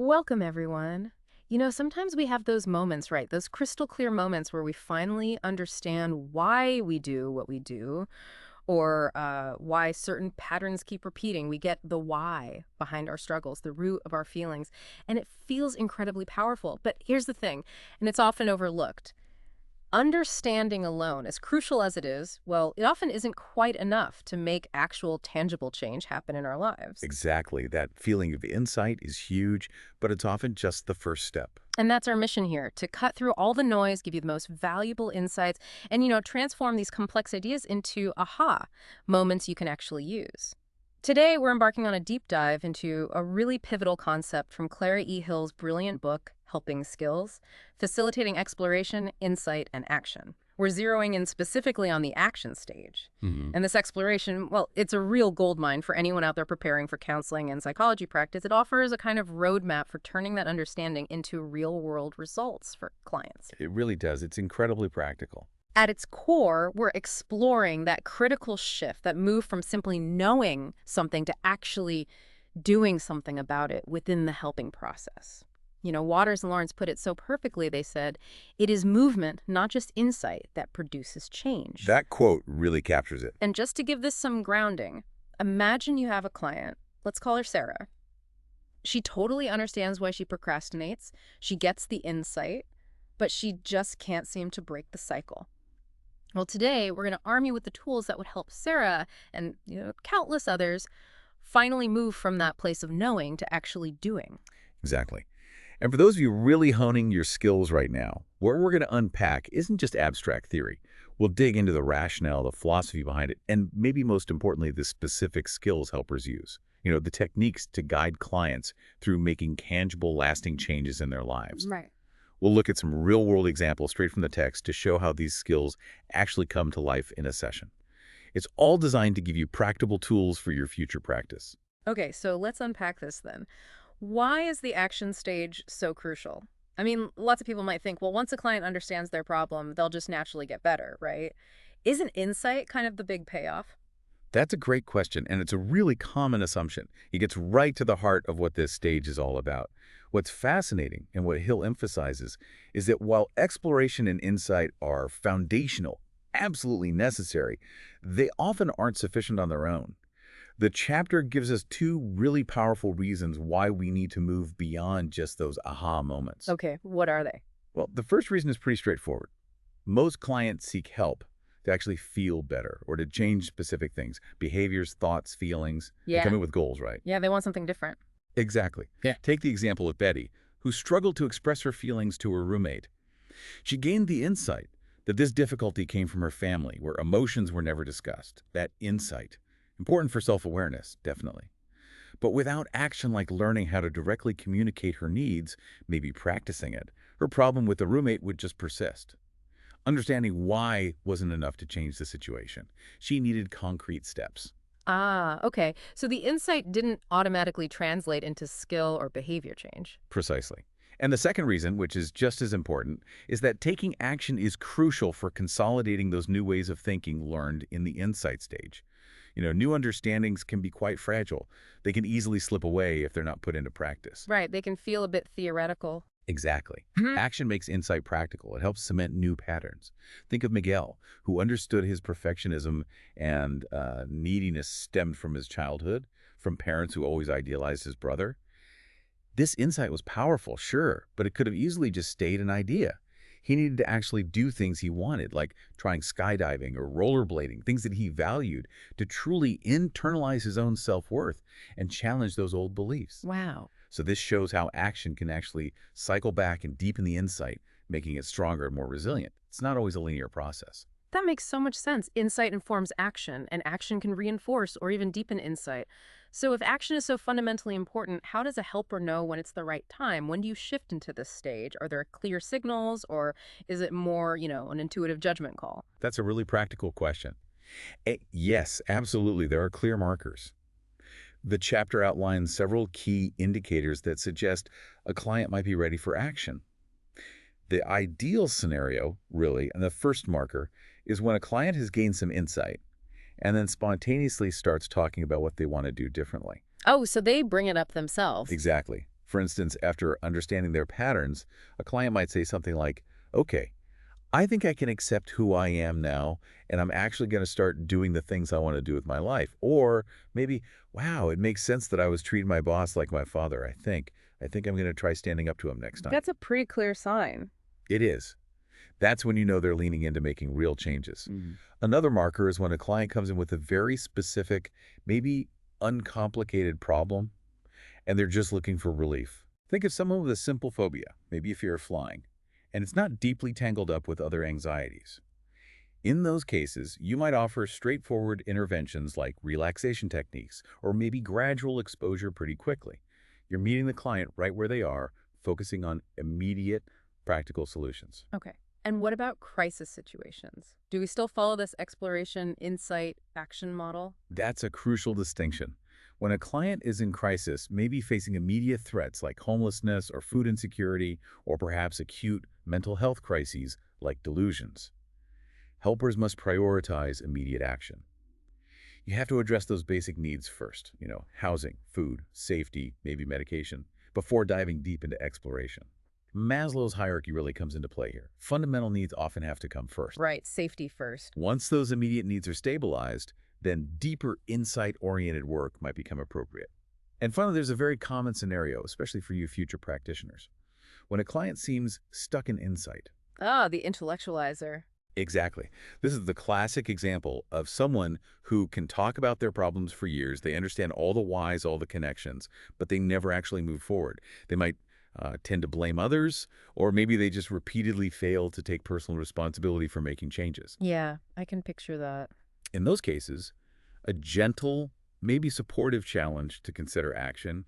Welcome, everyone. Sometimes we have those moments, right? Those crystal clear moments where we finally understand why we do what we do or why certain patterns keep repeating. We get the why behind our struggles, the root of our feelings, and it feels incredibly powerful. But here's the thing, and it's often overlooked. Understanding alone, as crucial as it is, well, it often isn't quite enough to make actual tangible change happen in our lives. Exactly. That feeling of insight is huge, but it's often just the first step. And that's our mission here, to cut through all the noise, give you the most valuable insights, and, transform these complex ideas into aha moments you can actually use. Today, we're embarking on a deep dive into a really pivotal concept from Clara E. Hill's brilliant book, Helping Skills, Facilitating Exploration, Insight, and Action. We're zeroing in specifically on the action stage. hmm And this exploration, well, it's a real goldmine for anyone out there preparing for counseling and psychology practice. It offers a kind of roadmap for turning that understanding into real-world results for clients. It really does. It's incredibly practical. At its core, we're exploring that critical shift, that move from simply knowing something to actually doing something about it within the helping process. Waters and Lawrence put it so perfectly, they said, it is movement, not just insight, that produces change. That quote really captures it. And just to give this some grounding, imagine you have a client, let's call her Sarah. She totally understands why she procrastinates, she gets the insight, but she just can't seem to break the cycle. Well, today we're going to arm you with the tools that would help Sarah and countless others finally move from that place of knowing to actually doing. Exactly. And for those of you really honing your skills right now, what we're going to unpack isn't just abstract theory. We'll dig into the rationale, the philosophy behind it, and maybe most importantly, the specific skills helpers use. The techniques to guide clients through making tangible, lasting changes in their lives. Right. We'll look at some real-world examples straight from the text to show how these skills actually come to life in a session. It's all designed to give you practical tools for your future practice. Okay, so let's unpack this then. Why is the action stage so crucial? I mean, lots of people might think, well, once a client understands their problem, they'll just naturally get better, right? Isn't insight kind of the big payoff? That's a great question, and it's a really common assumption. It gets right to the heart of what this stage is all about. What's fascinating, and what Hill emphasizes, is that while exploration and insight are foundational, absolutely necessary, they often aren't sufficient on their own. The chapter gives us two really powerful reasons why we need to move beyond just those aha moments. Okay, what are they? Well, the first reason is pretty straightforward. Most clients seek help to actually feel better or to change specific things, behaviors, thoughts, feelings. They Yeah. come in with goals, right? Yeah, they want something different. Exactly. Yeah. Take the example of Betty, who struggled to express her feelings to her roommate. She gained the insight that this difficulty came from her family, where emotions were never discussed. That insight. Important for self-awareness, definitely. But without action like learning how to directly communicate her needs, maybe practicing it, her problem with the roommate would just persist. Understanding why wasn't enough to change the situation. She needed concrete steps. Ah, okay. So the insight didn't automatically translate into skill or behavior change. Precisely. And the second reason, which is just as important, is that taking action is crucial for consolidating those new ways of thinking learned in the insight stage. New understandings can be quite fragile. They can easily slip away if they're not put into practice. Right, they can feel a bit theoretical. Exactly. Mhm. Action makes insight practical. It helps cement new patterns. Think of Miguel, who understood his perfectionism and neediness stemmed from his childhood, from parents who always idealized his brother. This insight was powerful, sure, but it could have easily just stayed an idea. He needed to actually do things he wanted, like trying skydiving or rollerblading, things that he valued, to truly internalize his own self-worth and challenge those old beliefs. Wow. So this shows how action can actually cycle back and deepen the insight, making it stronger and more resilient. It's not always a linear process. That makes so much sense. Insight informs action, and action can reinforce or even deepen insight. So if action is so fundamentally important, how does a helper know when it's the right time? When do you shift into this stage? Are there clear signals, or is it more, an intuitive judgment call? That's a really practical question. Yes, absolutely, there are clear markers. The chapter outlines several key indicators that suggest a client might be ready for action. The ideal scenario, really, and the first marker, is when a client has gained some insight and then spontaneously starts talking about what they want to do differently. Oh, so they bring it up themselves. Exactly. For instance, after understanding their patterns, a client might say something like, okay, I think I can accept who I am now, and I'm actually going to start doing the things I want to do with my life. Or maybe, wow, it makes sense that I was treating my boss like my father, I think. I think I'm going to try standing up to him next time. That's a pretty clear sign. It is. That's when you know they're leaning into making real changes. Mm. Another marker is when a client comes in with a very specific, maybe uncomplicated problem, and they're just looking for relief. Think of someone with a simple phobia, maybe a fear of flying, and it's not deeply tangled up with other anxieties. In those cases, you might offer straightforward interventions like relaxation techniques or maybe gradual exposure pretty quickly. You're meeting the client right where they are, focusing on immediate, practical solutions. Okay. And what about crisis situations? Do we still follow this exploration, insight, action model? That's a crucial distinction. When a client is in crisis, maybe facing immediate threats like homelessness or food insecurity, or perhaps acute mental health crises like delusions, helpers must prioritize immediate action. You have to address those basic needs first, housing, food, safety, maybe medication, before diving deep into exploration. Maslow's hierarchy really comes into play here. Fundamental needs often have to come first. Right, safety first. Once those immediate needs are stabilized, then deeper insight-oriented work might become appropriate. And finally, there's a very common scenario, especially for you future practitioners. When a client seems stuck in insight. Ah, the intellectualizer. Exactly. This is the classic example of someone who can talk about their problems for years. They understand all the whys, all the connections, but they never actually move forward. They might tend to blame others, or maybe they just repeatedly fail to take personal responsibility for making changes. Yeah, I can picture that. In those cases, a gentle, maybe supportive challenge to consider action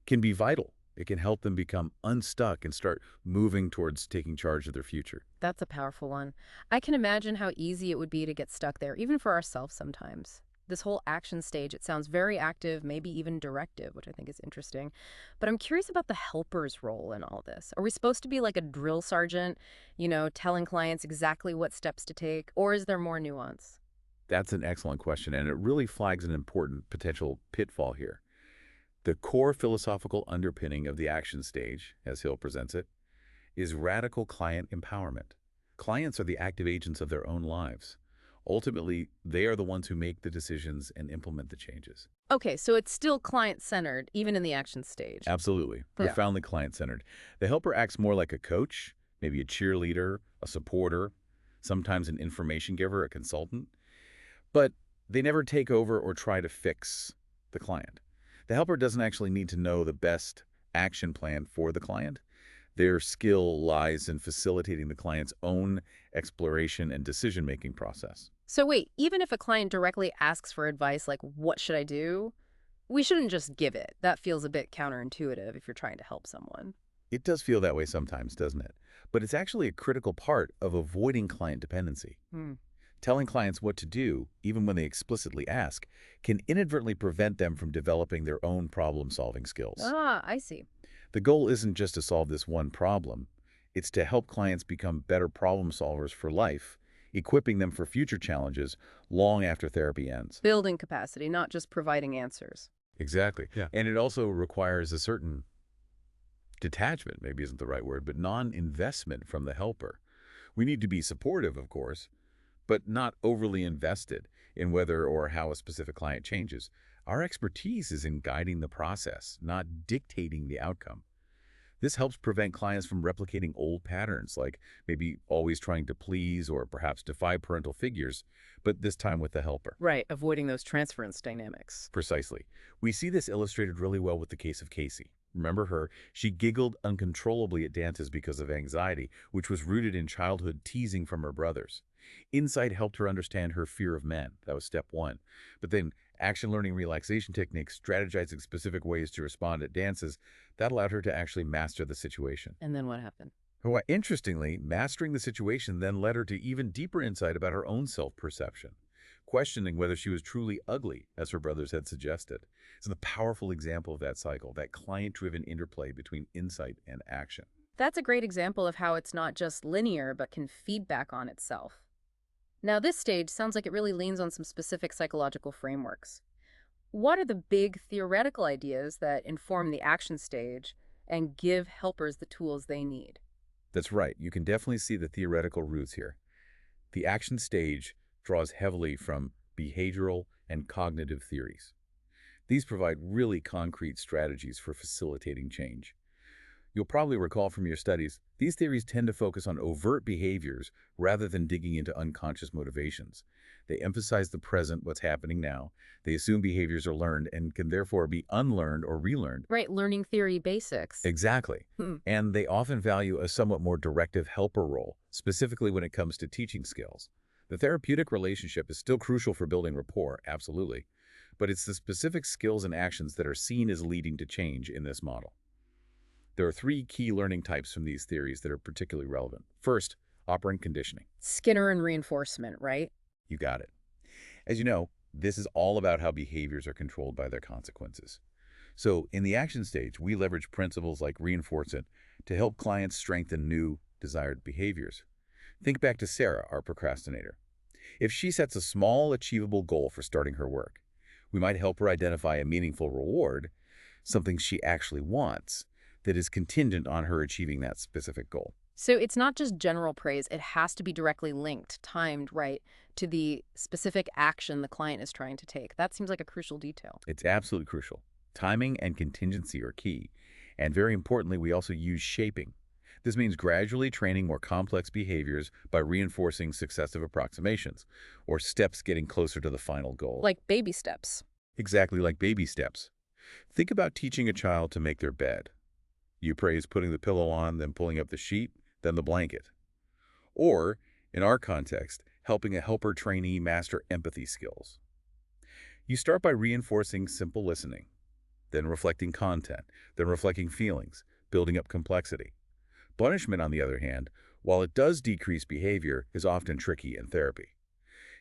can be vital. It can help them become unstuck and start moving towards taking charge of their future. That's a powerful one. I can imagine how easy it would be to get stuck there, even for ourselves sometimes. This whole action stage, it sounds very active, maybe even directive, which I think is interesting. But I'm curious about the helper's role in all this. Are we supposed to be like a drill sergeant, telling clients exactly what steps to take, or is there more nuance? That's an excellent question, and it really flags an important potential pitfall here. The core philosophical underpinning of the action stage, as Hill presents it, is radical client empowerment. Clients are the active agents of their own lives. Ultimately, they are the ones who make the decisions and implement the changes. Okay, so it's still client-centered, even in the action stage. Absolutely. Yeah. Profoundly client-centered. The helper acts more like a coach, maybe a cheerleader, a supporter, sometimes an information giver, a consultant. But they never take over or try to fix the client. The helper doesn't actually need to know the best action plan for the client. Their skill lies in facilitating the client's own exploration and decision-making process. So wait, even if a client directly asks for advice like, what should I do? We shouldn't just give it. That feels a bit counterintuitive if you're trying to help someone. It does feel that way sometimes, doesn't it? But it's actually a critical part of avoiding client dependency. Hmm. Telling clients what to do, even when they explicitly ask, can inadvertently prevent them from developing their own problem-solving skills. Ah, I see. The goal isn't just to solve this one problem. It's to help clients become better problem solvers for life, equipping them for future challenges long after therapy ends. Building capacity, not just providing answers. Exactly. Yeah. And it also requires a certain detachment, maybe isn't the right word, but non-investment from the helper. We need to be supportive, of course, but not overly invested in whether or how a specific client changes. Our expertise is in guiding the process, not dictating the outcome. This helps prevent clients from replicating old patterns, like maybe always trying to please or perhaps defy parental figures, but this time with the helper. Right, avoiding those transference dynamics. Precisely. We see this illustrated really well with the case of Casey. Remember her? She giggled uncontrollably at dances because of anxiety, which was rooted in childhood teasing from her brothers. Insight helped her understand her fear of men. That was step one. But then action learning relaxation techniques, strategizing specific ways to respond at dances, that allowed her to actually master the situation. And then what happened? Well, interestingly, mastering the situation then led her to even deeper insight about her own self-perception, questioning whether she was truly ugly, as her brothers had suggested. It's a powerful example of that cycle, that client-driven interplay between insight and action. That's a great example of how it's not just linear, but can feedback on itself. Now, this stage sounds like it really leans on some specific psychological frameworks. what are the big theoretical ideas that inform the action stage and give helpers the tools they need? That's right. You can definitely see the theoretical roots here. The action stage draws heavily from behavioral and cognitive theories. These provide really concrete strategies for facilitating change. You'll probably recall from your studies, these theories tend to focus on overt behaviors rather than digging into unconscious motivations. They emphasize the present, what's happening now. They assume behaviors are learned and can therefore be unlearned or relearned. Right, learning theory basics. Exactly. Hmm. And they often value a somewhat more directive helper role, specifically when it comes to teaching skills. The therapeutic relationship is still crucial for building rapport, absolutely. But it's the specific skills and actions that are seen as leading to change in this model. There are three key learning types from these theories that are particularly relevant. First, operant conditioning. Skinner and reinforcement, right? You got it. As you know, this is all about how behaviors are controlled by their consequences. So in the action stage, we leverage principles like reinforcement to help clients strengthen new, desired behaviors. Think back to Sarah, our procrastinator. If she sets a small, achievable goal for starting her work, we might help her identify a meaningful reward, something she actually wants, that is contingent on her achieving that specific goal. So it's not just general praise, it has to be directly linked, timed, right, to the specific action the client is trying to take. That seems like a crucial detail. It's absolutely crucial. Timing and contingency are key. And very importantly, we also use shaping. This means gradually training more complex behaviors by reinforcing successive approximations, or steps getting closer to the final goal. Like baby steps. Exactly like baby steps. Think about teaching a child to make their bed. You praise putting the pillow on, then pulling up the sheet, then the blanket. Or, in our context, helping a helper trainee master empathy skills. You start by reinforcing simple listening, then reflecting content, then reflecting feelings, building up complexity. Punishment, on the other hand, while it does decrease behavior, is often tricky in therapy.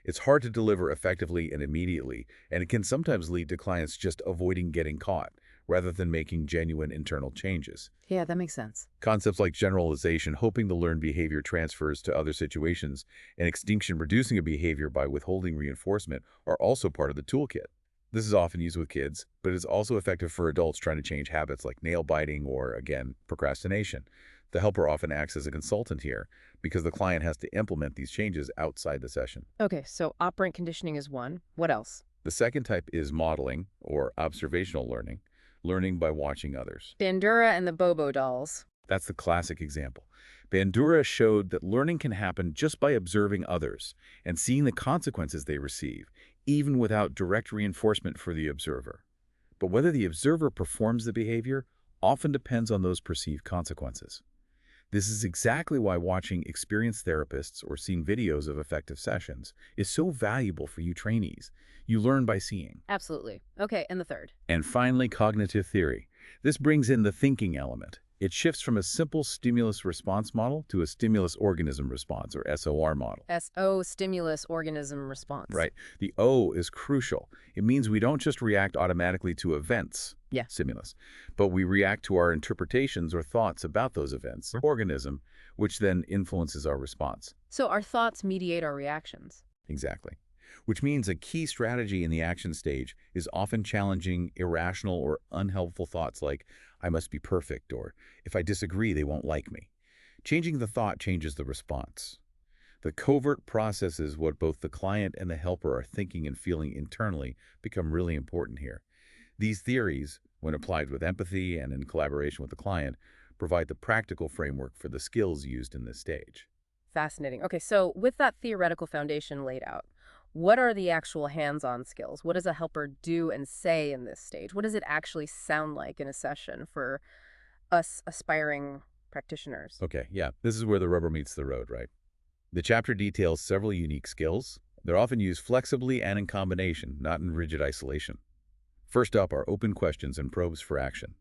It's hard to deliver effectively and immediately, and it can sometimes lead to clients just avoiding getting caught, rather than making genuine internal changes. Yeah, that makes sense. Concepts like generalization, hoping the learned behavior transfers to other situations, and extinction, reducing a behavior by withholding reinforcement, are also part of the toolkit. This is often used with kids, but it's also effective for adults trying to change habits like nail biting or, again, procrastination. The helper often acts as a consultant here because the client has to implement these changes outside the session. Okay, so operant conditioning is one. What else? The second type is modeling or observational learning, learning by watching others. Bandura and the Bobo dolls. That's the classic example. Bandura showed that learning can happen just by observing others and seeing the consequences they receive, even without direct reinforcement for the observer. But whether the observer performs the behavior often depends on those perceived consequences. This is exactly why watching experienced therapists or seeing videos of effective sessions is so valuable for you trainees. You learn by seeing. Absolutely. Okay, and the third. And finally, cognitive theory. This brings in the thinking element. It shifts from a simple stimulus-response model to a stimulus-organism response, or SOR model. SO, stimulus organism response. Right. The O is crucial. It means we don't just react automatically to events, Yeah. stimulus, but we react to our interpretations or thoughts about those events, organism, which then influences our response. So our thoughts mediate our reactions. Exactly. Which means a key strategy in the action stage is often challenging irrational or unhelpful thoughts like, I must be perfect, or if I disagree, they won't like me. Changing the thought changes the response. The covert processes what both the client and the helper are thinking and feeling internally become really important here. These theories, when applied with empathy and in collaboration with the client, provide the practical framework for the skills used in this stage. Fascinating. Okay, so with that theoretical foundation laid out, what are the actual hands-on skills? What does a helper do and say in this stage? What does it actually sound like in a session for us aspiring practitioners? Okay, yeah, this is where the rubber meets the road, right? The chapter details several unique skills. They're often used flexibly and in combination, not in rigid isolation. First up are open questions and probes for action.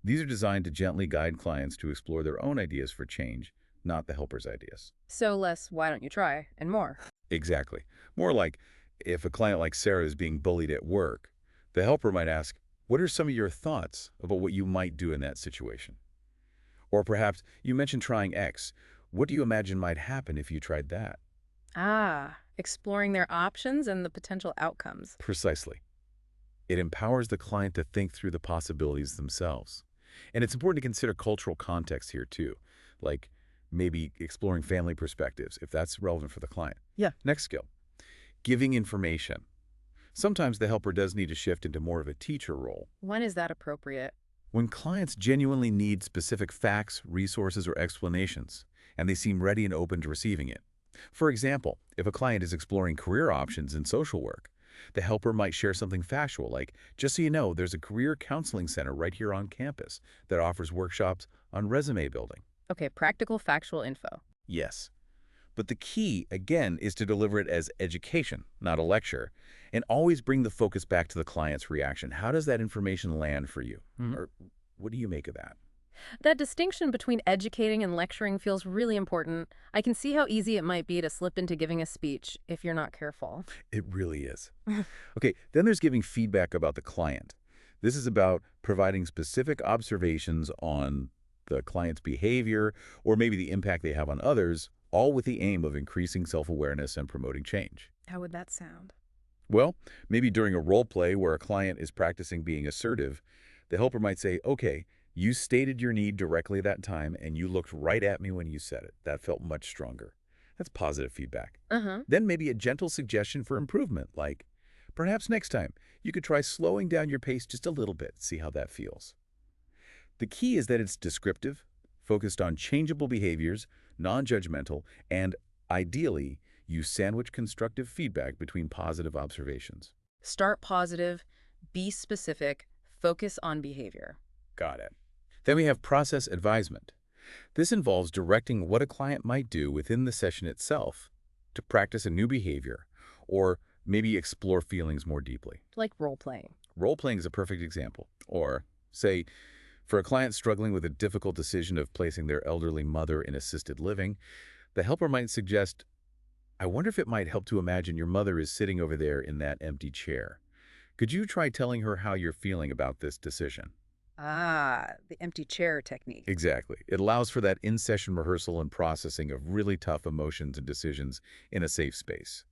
These are designed to gently guide clients to explore their own ideas for change, not the helper's ideas. So less, why don't you try, and more. Exactly. More like, if a client like Sarah is being bullied at work, the helper might ask, what are some of your thoughts about what you might do in that situation? Or perhaps, you mentioned trying X. What do you imagine might happen if you tried that? Ah, exploring their options and the potential outcomes. Precisely. It empowers the client to think through the possibilities themselves. And it's important to consider cultural context here too, like maybe exploring family perspectives, if that's relevant for the client. Yeah. Next skill, giving information. Sometimes the helper does need to shift into more of a teacher role. When is that appropriate? When clients genuinely need specific facts, resources, or explanations, and they seem ready and open to receiving it. For example, if a client is exploring career options in social work, the helper might share something factual like, just so you know, there's a career counseling center right here on campus that offers workshops on resume building. Okay, practical, factual info. Yes. But the key, again, is to deliver it as education, not a lecture, and always bring the focus back to the client's reaction. How does that information land for you? Or what do you make of that? That distinction between educating and lecturing feels really important. I can see how easy it might be to slip into giving a speech if you're not careful. It really is. Okay, then there's giving feedback about the client. This is about providing specific observations on the client's behavior or maybe the impact they have on others, all with the aim of increasing self-awareness and promoting change. How would that sound? Well, maybe during a role play where a client is practicing being assertive, the helper might say, okay, you stated your need directly that time and you looked right at me when you said it. That felt much stronger. That's positive feedback. Uh-huh. Then maybe a gentle suggestion for improvement, like, perhaps next time you could try slowing down your pace just a little bit, see how that feels. The key is that it's descriptive, focused on changeable behaviors, non-judgmental, and ideally, you sandwich constructive feedback between positive observations. Start positive, be specific, focus on behavior. Got it. Then we have process advisement. This involves directing what a client might do within the session itself to practice a new behavior or maybe explore feelings more deeply. Like role-playing. Role-playing is a perfect example. Or, say, for a client struggling with a difficult decision of placing their elderly mother in assisted living, the helper might suggest, I wonder if it might help to imagine your mother is sitting over there in that empty chair. Could you try telling her how you're feeling about this decision? Ah, the empty chair technique. Exactly. It allows for that in-session rehearsal and processing of really tough emotions and decisions in a safe space.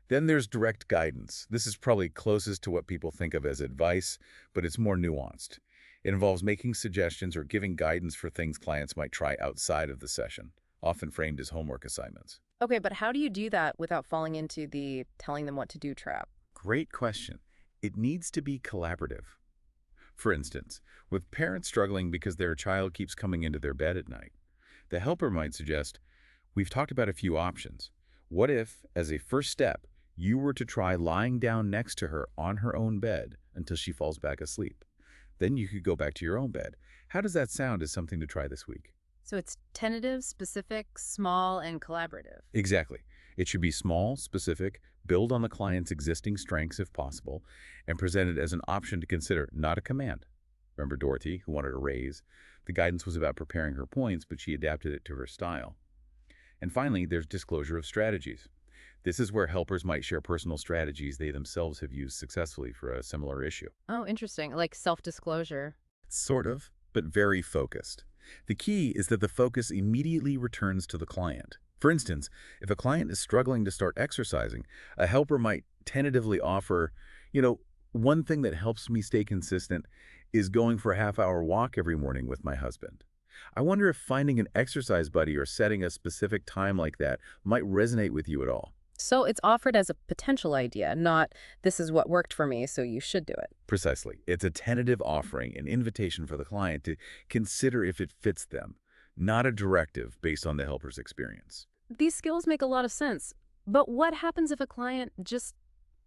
Then there's direct guidance. This is probably closest to what people think of as advice, but it's more nuanced. It involves making suggestions or giving guidance for things clients might try outside of the session, often framed as homework assignments. Okay, but how do you do that without falling into the telling them what to do trap? Great question. It needs to be collaborative. For instance, with parents struggling because their child keeps coming into their bed at night, the helper might suggest, we've talked about a few options. What if, as a first step, you were to try lying down next to her on her own bed until she falls back asleep? Then you could go back to your own bed. How does that sound as something to try this week? So it's tentative, specific, small, and collaborative. Exactly. It should be small, specific, build on the client's existing strengths if possible, and presented as an option to consider, not a command. Remember Dorothy, who wanted a raise? The guidance was about preparing her points, but she adapted it to her style. And finally, there's disclosure of strategies. This is where helpers might share personal strategies they themselves have used successfully for a similar issue. Oh, interesting. Like self-disclosure. Sort of, but very focused. The key is that the focus immediately returns to the client. For instance, if a client is struggling to start exercising, a helper might tentatively offer, one thing that helps me stay consistent is going for a half-hour walk every morning with my husband. I wonder if finding an exercise buddy or setting a specific time like that might resonate with you at all. So it's offered as a potential idea, not this is what worked for me, so you should do it. Precisely. It's a tentative offering, an invitation for the client to consider if it fits them, not a directive based on the helper's experience. These skills make a lot of sense. But what happens if a client just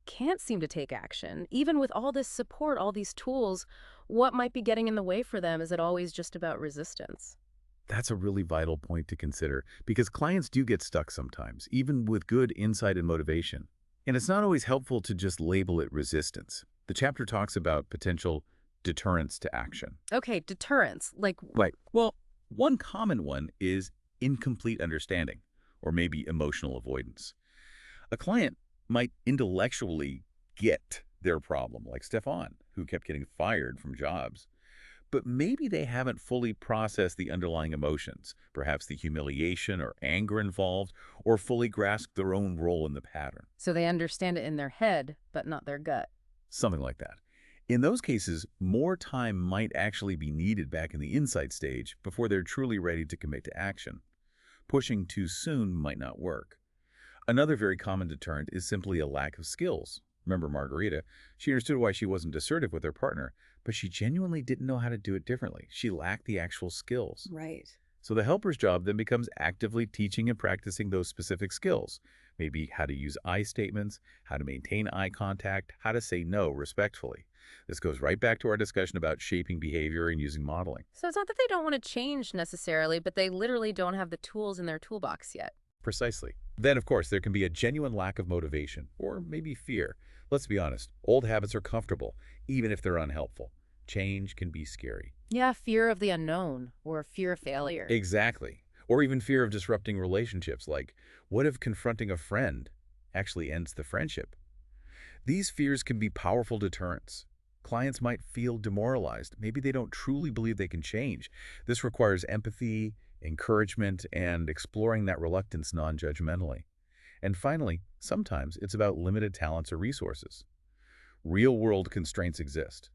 can't seem to take action? Even with all this support, all these tools, what might be getting in the way for them? Is it always just about resistance? That's a really vital point to consider because clients do get stuck sometimes, even with good insight and motivation. And it's not always helpful to just label it resistance. The chapter talks about potential deterrents to action. Okay, deterrents. Right. Well, one common one is incomplete understanding or maybe emotional avoidance. A client might intellectually get their problem, like Stefan, who kept getting fired from jobs. But maybe they haven't fully processed the underlying emotions, perhaps the humiliation or anger involved, or fully grasped their own role in the pattern. So they understand it in their head, but not their gut. Something like that. In those cases, more time might actually be needed back in the insight stage before they're truly ready to commit to action. Pushing too soon might not work. Another very common deterrent is simply a lack of skills. Remember Margarita? She understood why she wasn't assertive with her partner, but she genuinely didn't know how to do it differently. She lacked the actual skills. Right. So the helper's job then becomes actively teaching and practicing those specific skills. Maybe how to use I statements, how to maintain eye contact, how to say no respectfully. This goes right back to our discussion about shaping behavior and using modeling. So it's not that they don't want to change necessarily, but they literally don't have the tools in their toolbox yet. Precisely. Then, of course, there can be a genuine lack of motivation, or maybe fear. Let's be honest, old habits are comfortable, even if they're unhelpful. Change can be scary. Yeah, fear of the unknown or fear of failure. Exactly. Or even fear of disrupting relationships, like, what if confronting a friend actually ends the friendship? These fears can be powerful deterrents. Clients might feel demoralized. Maybe they don't truly believe they can change. This requires empathy, encouragement, and exploring that reluctance non-judgmentally. And finally, sometimes it's about limited talents or resources. Real-world constraints exist.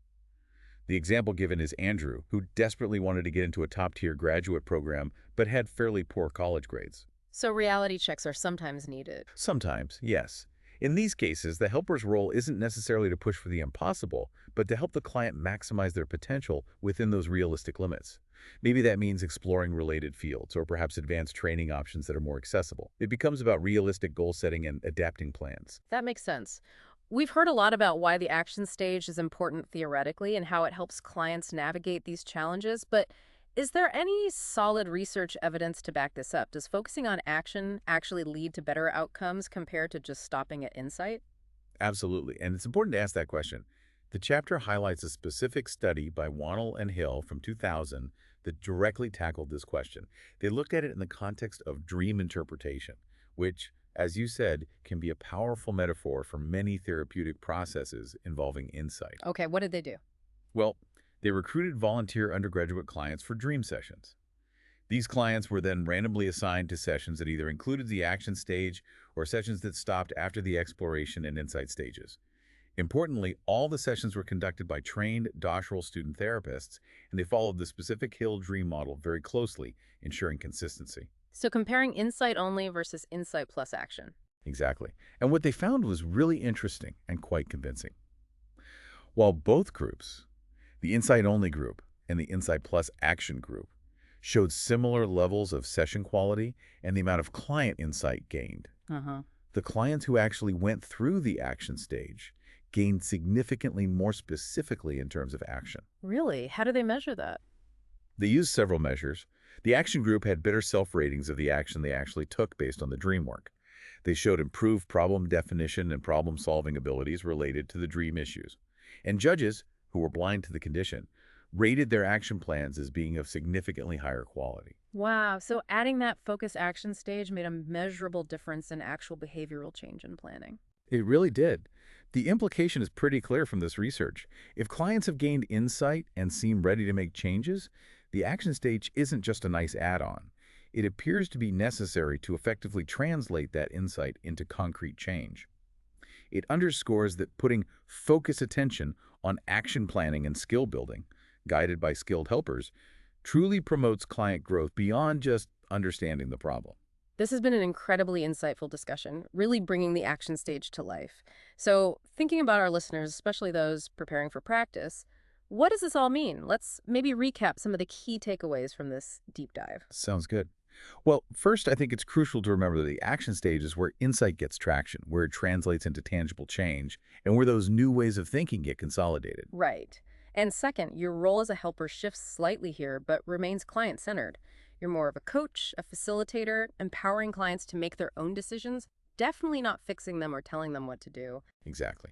The example given is Andrew, who desperately wanted to get into a top-tier graduate program but had fairly poor college grades. So reality checks are sometimes needed. Sometimes, yes. In these cases, the helper's role isn't necessarily to push for the impossible, but to help the client maximize their potential within those realistic limits. Maybe that means exploring related fields or perhaps advanced training options that are more accessible. It becomes about realistic goal setting and adapting plans. That makes sense. We've heard a lot about why the action stage is important theoretically and how it helps clients navigate these challenges, but is there any solid research evidence to back this up? Does focusing on action actually lead to better outcomes compared to just stopping at insight? Absolutely, and it's important to ask that question. The chapter highlights a specific study by Wannell and Hill from 2000 that directly tackled this question. They looked at it in the context of dream interpretation, which, as you said, can be a powerful metaphor for many therapeutic processes involving insight. Okay, what did they do? Well, they recruited volunteer undergraduate clients for dream sessions. These clients were then randomly assigned to sessions that either included the action stage or sessions that stopped after the exploration and insight stages. Importantly, all the sessions were conducted by trained doctoral student therapists, and they followed the specific Hill dream model very closely, ensuring consistency. So comparing insight only versus insight plus action. Exactly. And what they found was really interesting and quite convincing. While both groups, the insight-only group and the insight plus action group, showed similar levels of session quality and the amount of client insight gained, Uh-huh. the clients who actually went through the action stage gained significantly more specifically in terms of action. Really? How do they measure that? They used several measures. The action group had better self-ratings of the action they actually took based on the dream work. They showed improved problem definition and problem-solving abilities related to the dream issues. And judges, who were blind to the condition, rated their action plans as being of significantly higher quality. Wow, so adding that focus action stage made a measurable difference in actual behavioral change in planning. It really did. The implication is pretty clear from this research. If clients have gained insight and seem ready to make changes, the action stage isn't just a nice add-on. It appears to be necessary to effectively translate that insight into concrete change. It underscores that putting focused attention on action planning and skill building, guided by skilled helpers, truly promotes client growth beyond just understanding the problem. This has been an incredibly insightful discussion, really bringing the action stage to life. So, thinking about our listeners, especially those preparing for practice, what does this all mean? Let's maybe recap some of the key takeaways from this deep dive. Sounds good. Well, first, I think it's crucial to remember that the action stage is where insight gets traction, where it translates into tangible change, and where those new ways of thinking get consolidated. Right. And second, your role as a helper shifts slightly here, but remains client-centered. You're more of a coach, a facilitator, empowering clients to make their own decisions, definitely not fixing them or telling them what to do. Exactly.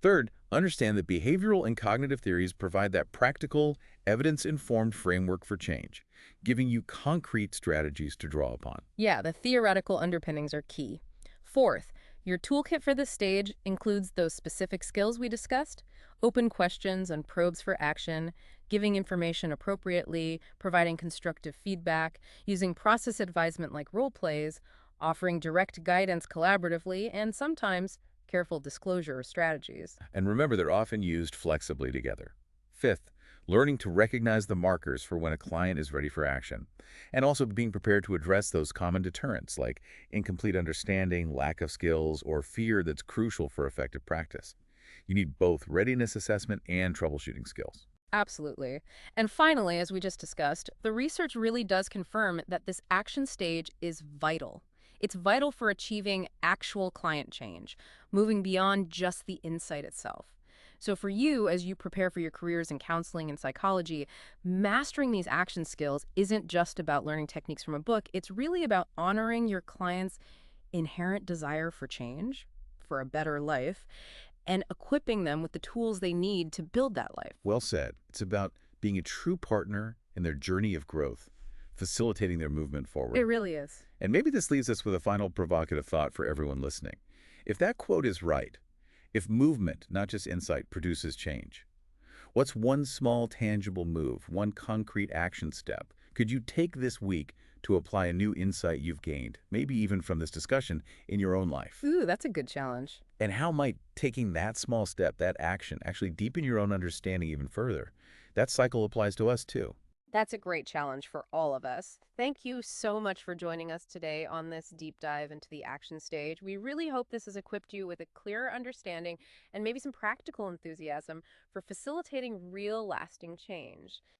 Third, understand that behavioral and cognitive theories provide that practical, evidence-informed framework for change, giving you concrete strategies to draw upon. Yeah, the theoretical underpinnings are key. Fourth, your toolkit for this stage includes those specific skills we discussed, open questions and probes for action, giving information appropriately, providing constructive feedback, using process advisement like role plays, offering direct guidance collaboratively, and sometimes careful disclosure or strategies. And remember, they're often used flexibly together. Fifth, learning to recognize the markers for when a client is ready for action, and also being prepared to address those common deterrents like incomplete understanding, lack of skills, or fear that's crucial for effective practice. You need both readiness assessment and troubleshooting skills. Absolutely. And finally, as we just discussed, the research really does confirm that this action stage is vital. It's vital for achieving actual client change, moving beyond just the insight itself. So for you, as you prepare for your careers in counseling and psychology, mastering these action skills isn't just about learning techniques from a book. It's really about honoring your client's inherent desire for change, for a better life, and equipping them with the tools they need to build that life. Well said. It's about being a true partner in their journey of growth, facilitating their movement It forward. really is. And maybe this leaves us with a final provocative thought for everyone listening. If that quote is right, if movement, not just insight, produces change, what's one small tangible move, one concrete action step could you take this week to apply a new insight you've gained, maybe even from this discussion, in your own life? Ooh, that's a good challenge. And how might taking that small step, that action, actually deepen your own understanding even further? That cycle applies to us too. That's a great challenge for all of us. Thank you so much for joining us today on this deep dive into the action stage. We really hope this has equipped you with a clearer understanding and maybe some practical enthusiasm for facilitating real lasting change.